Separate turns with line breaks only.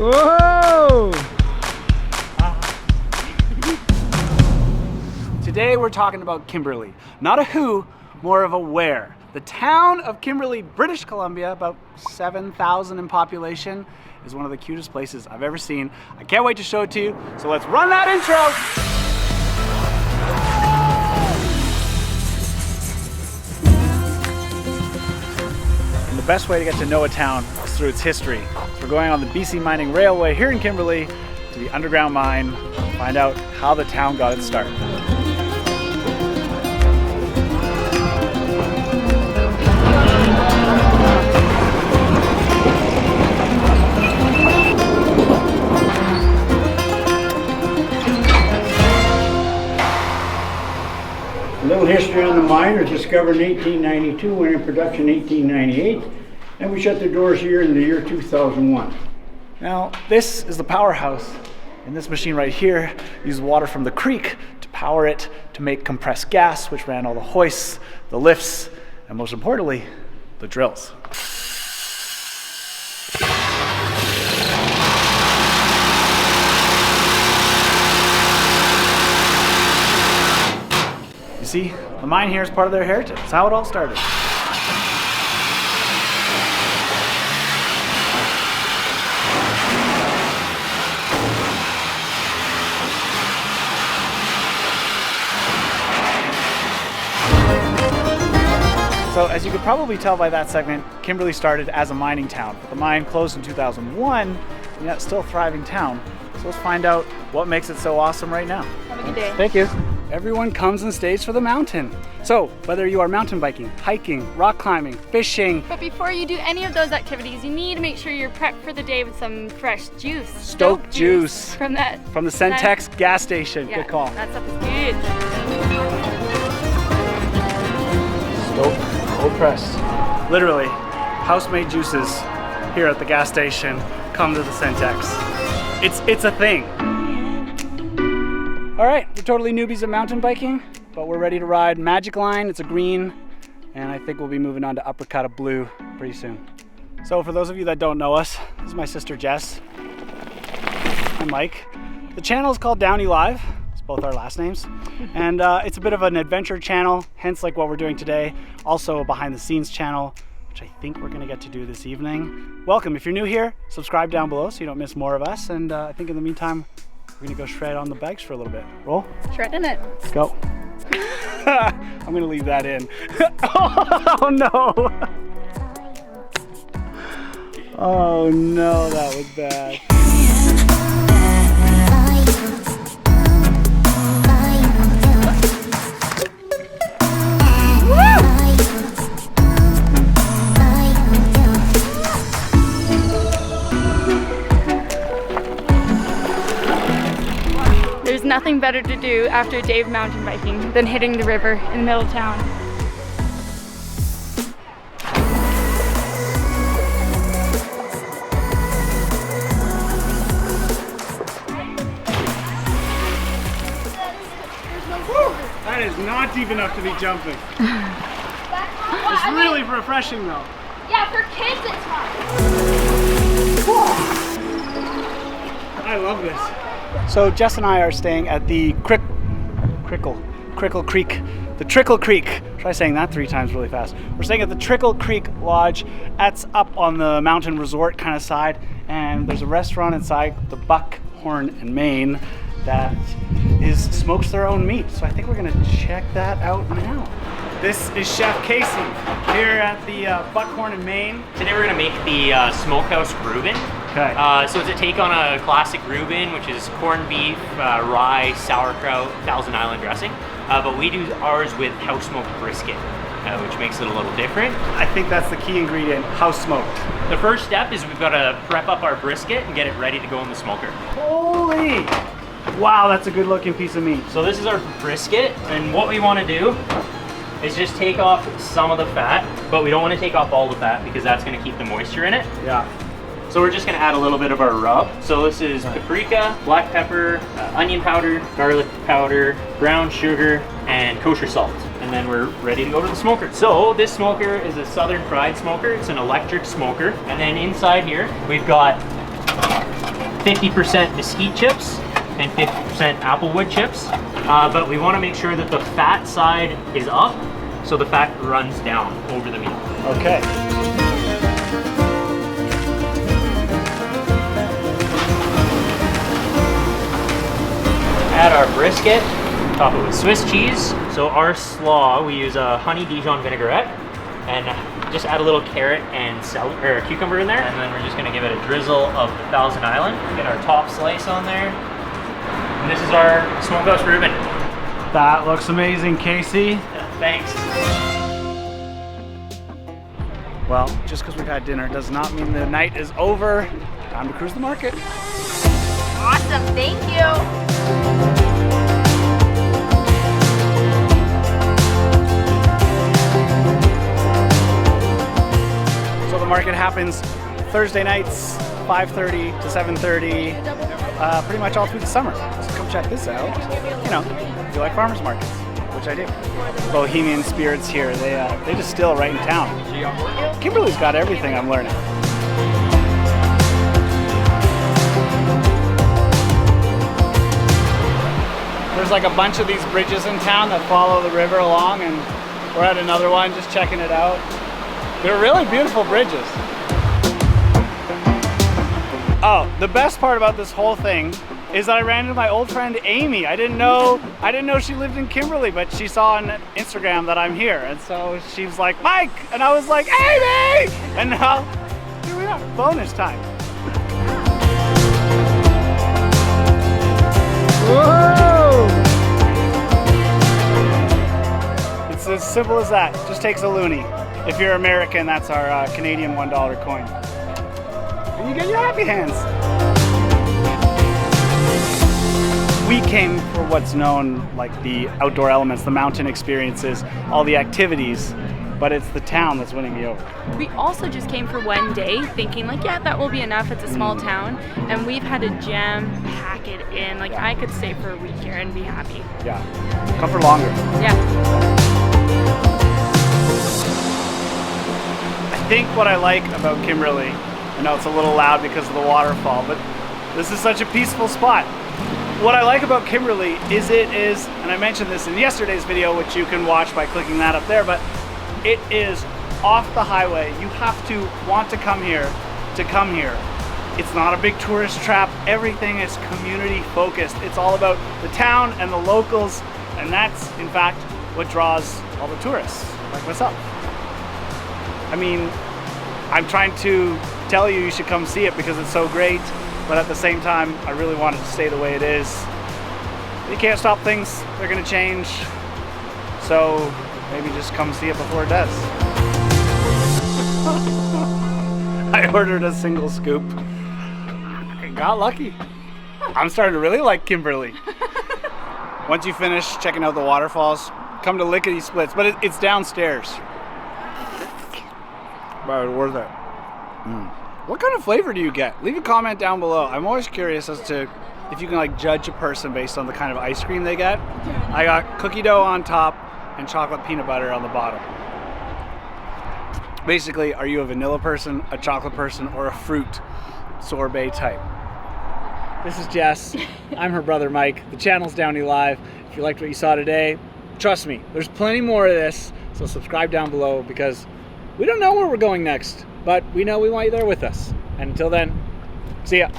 Whoa! Today we're talking about Kimberley. Not a who, more of a where. The town of Kimberley, British Columbia, about 7,000 in population, is one of the cutest places I've ever seen. I can't wait to show it to you, so let's run that intro! And the best way to get to know a town is through its history. So we're going on the BC Mining Railway here in Kimberley to the underground mine to find out how the town got its start.
A little history on the mine. It was discovered in 1892, went in production in 1898, and we shut the doors here in the year 2001.
Now, this is the powerhouse, and this machine right here uses water from the creek to power it to make compressed gas, which ran all the hoists, the lifts, and most importantly, the drills. You see, the mine here is part of their heritage. That's how it all started. So as you could probably tell by that segment, Kimberley started as a mining town, but the mine closed in 2001, and yet still a thriving town. So let's find out what makes it so awesome right now.
Have a good day.
Thank you. Everyone comes and stays for the mountain. So whether you are mountain biking, hiking, rock climbing, fishing.
But before you do any of those activities, you need to make sure you're prepped for the day with some fresh juice.
Stoke juice.
From the
Centex gas station.
Yeah,
good call.
that stuff is good.
Stoke cold press. Literally, house-made juices here at the gas station come to the Centex. It's a thing. All right, we're totally newbies at mountain biking, but we're ready to ride Magic Line. It's a green, and I think we'll be moving on to Uppercut of Blue pretty soon. So for those of you that don't know us, this is my sister Jess. I'm Mike. The channel is called DownieLive. It's both our last names. And it's a bit of an adventure channel, hence like what we're doing today. Also a behind the scenes channel, which I think we're gonna get to do this evening. Welcome, if you're new here, subscribe down below so you don't miss more of us. And I think in the meantime, we're gonna go shred on the bikes for a little bit. Roll.
Shredding it.
Let's go. I'm gonna leave that in. Oh no! Oh no, that was bad.
There's nothing better to do after a day of mountain biking than hitting the river in the middle of town.
That is not deep enough to be jumping. It's really refreshing though.
Yeah, for kids it's fun.
I love this. So Jess and I are staying at the Trickle Creek. The Trickle Creek. Try saying that 3 times really fast. We're staying at the Trickle Creek Lodge. That's up on the mountain resort kind of side, and there's a restaurant inside, the Buckhorn and Maine, that smokes their own meat. So I think we're gonna check that out now. This is Chef Casey here at the Buckhorn and Maine.
Today we're gonna make the smokehouse Reuben.
Okay.
So it's a take on a classic Reuben, which is corned beef, rye, sauerkraut, Thousand Island dressing. But we do ours with house smoked brisket, which makes it a little different.
I think that's the key ingredient, house smoked.
The first step is we've got to prep up our brisket and get it ready to go in the smoker.
Holy! Wow, that's a good looking piece of meat.
So this is our brisket, and what we want to do is just take off some of the fat, but we don't want to take off all the fat because that's going to keep the moisture in it.
Yeah.
So we're just going to add a little bit of our rub. So this is paprika, black pepper, onion powder, garlic powder, brown sugar, and kosher salt. And then we're ready to go to the smoker. So this smoker is a Southern Fried smoker. It's an electric smoker. And then inside here, we've got 50% mesquite chips and 50% applewood chips. But we want to make sure that the fat side is up so the fat runs down over the meat.
Okay.
Add our brisket, top it with Swiss cheese. So our slaw, we use a honey Dijon vinaigrette, and just add a little carrot and celery or cucumber in there, and then we're just gonna give it a drizzle of the Thousand Island. Get our top slice on there, and this is our smokehouse Reuben.
That looks amazing, Casey.
Yeah, thanks.
Well, just because we've had dinner does not mean the night is over. Time to cruise the market.
Awesome, thank you.
So the market happens Thursday nights, 5:30 to 7:30, pretty much all through the summer. So come check this out. You know, if you like farmers markets, which I do. Bohemian spirits here. They distill right in town. Kimberley's got everything, I'm learning. There's like a bunch of these bridges in town that follow the river along, and we're at another one just checking it out. They're really beautiful bridges. Oh, the best part about this whole thing is that I ran into my old friend Amy. I didn't know she lived in Kimberley, but she saw on Instagram that I'm here, and so she was like, Mike, and I was like, Amy! And now here we are, bonus time. Whoa! It's as simple as that. Just takes a loonie. If you're American, that's our Canadian $1 coin. And you get your happy hands. We came for what's known like the outdoor elements, the mountain experiences, all the activities, but it's the town that's winning me over.
We also just came for one day thinking like, yeah, that will be enough. It's a small town. And we've had to pack it in. Like I could stay for a week here and be happy.
Yeah, come for longer.
Yeah.
I think what I like about Kimberley, I know it's a little loud because of the waterfall, but this is such a peaceful spot. What I like about Kimberley is it is, and I mentioned this in yesterday's video, which you can watch by clicking that up there, but it is off the highway. You have to want to come here to come here. It's not a big tourist trap. Everything is community focused. It's all about the town and the locals, and that's in fact what draws all the tourists like myself. I mean, I'm trying to tell you should come see it because it's so great, but at the same time, I really want it to stay the way it is. You can't stop things, they're gonna change. So maybe just come see it before it does. I ordered a single scoop. I got lucky. I'm starting to really like Kimberley. Once you finish checking out the waterfalls, come to Lickety Splits, but it's downstairs. But it's worth it. What kind of flavor do you get? Leave a comment down below. I'm always curious as to if you can like judge a person based on the kind of ice cream they get. I got cookie dough on top and chocolate peanut butter on the bottom. Basically, are you a vanilla person, a chocolate person, or a fruit sorbet type? This is Jess. I'm her brother Mike. The channel's DownieLive. If you liked what you saw today, trust me, there's plenty more of this. So subscribe down below because we don't know where we're going next, but we know we want you there with us. And until then, see ya.